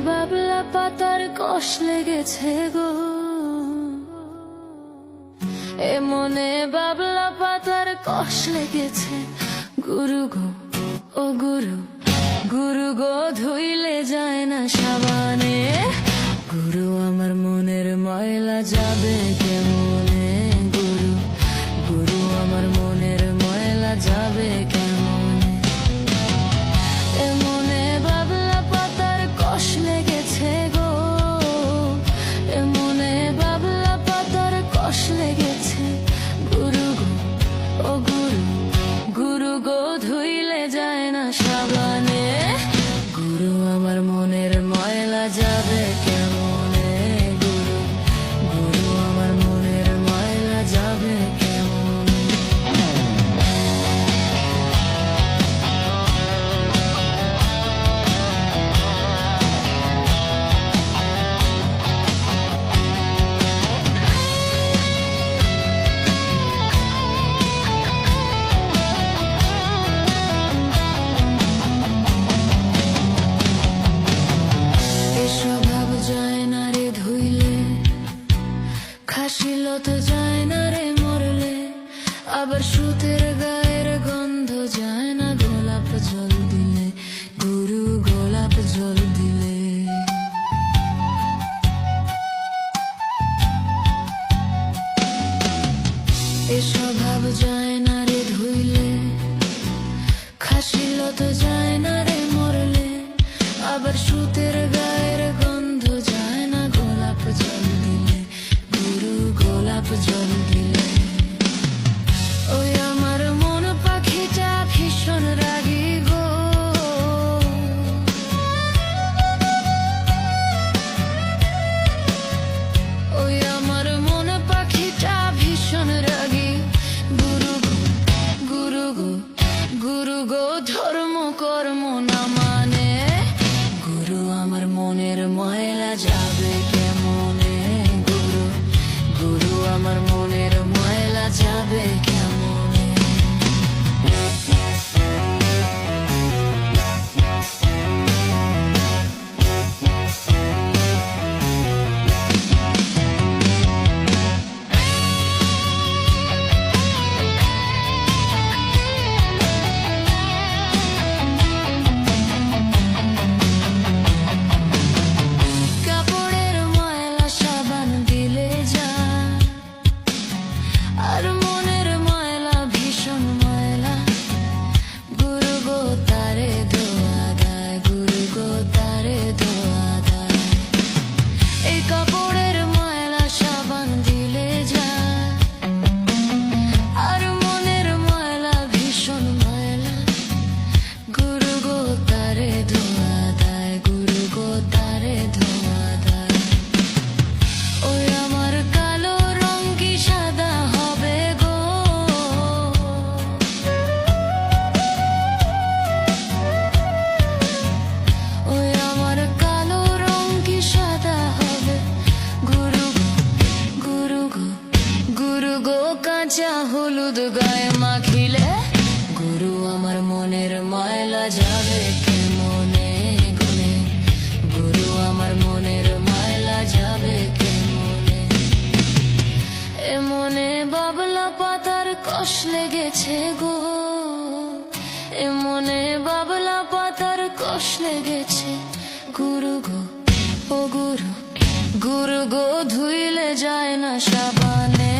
বাবলা পাতার কষ লেগেছে গো, এ মনে বাবলা পাতার কষ লেগেছে। গুরু গো ও গুরু, গুরু গো ধুইলে যায় না সাবানে। গুরু আমার মনের ময়লা যাবে কেমনে, গুরু গুরু আমার মনের ময়লা যাবে কেমনে। এ মনে বাবলা পাতার কষ লেগেছে গো, এ মনে বাবলা পাতার কষ লেগেছে। গুরু গো ও গুরু, গুরু গো ধুইলে যায় না সাবানে। গুরু আমার মনের ময়লা যাবে কেমনে, গুরু গুরু আমার মনের ময়লা যাবে কেমনে। স্বভাব যায় না রে ধুইলে, খাসিল তো যায় না রে মরলে, আবার সুতের গায়ের গন্ধ যায় না গোলাপ জল দিলে, গুরু গোলাপ জল দিলে। এ স্বভাব যায় না রে ধুইলে, খাসিল তো যায় না রে মরলে, আবার সুতের গায়ের গন্ধ যায় না গোলাপ জল দিলে, গুরু গোলাপ জল দিলে। ওই আমার মন পাখিটা ভীষণ রাগী গো, ওই আমার মন পাখিটা ভীষণ রাগী। গুরু গো গুরু গো, গুরু গো ধর্ম কর্ম না মানে, গুরু আমার মনের ময়লা যাবে কেমনে, গুরু গুরু আমার মনের ময়লা যাবে কেমনে। কাপড়ের ময়লা সাবান দিলে যায়, আর মনের ময়লা ভীষণ ময়লা। গুরু গো তারে ধোয়া দেয়, গুরু গো তারে ধোয়া দেয়। এই কাপড়ের ময়লা সাবান দিলে যায়, আর মনের ময়লা ভীষণ ময়লা। গুরু গো তারে ধোয়া দেয়, গুরু গো তারে ধোয়া দেয়। ওই আমার কালো রং কি সাদা হবে গো, ওই আমার কালো রং কি সাদা হবে। গুরু গো গুরু গো, গুরু গো কাঁচা হলুদ গায়ে মাখিলে, গুরু আমার মনের ময়লা যাবে কেমনে, গুনে গুরু আমার মনের ময়লা যাবে কেমনে। এ মনে বাবলা পাতার কষ লেগেছে গো, এ মনে বাবলা পাতার কষ লেগেছে। গুরু গো ও গুরু, গুরু গো ধুইলে যায় না সাবানে।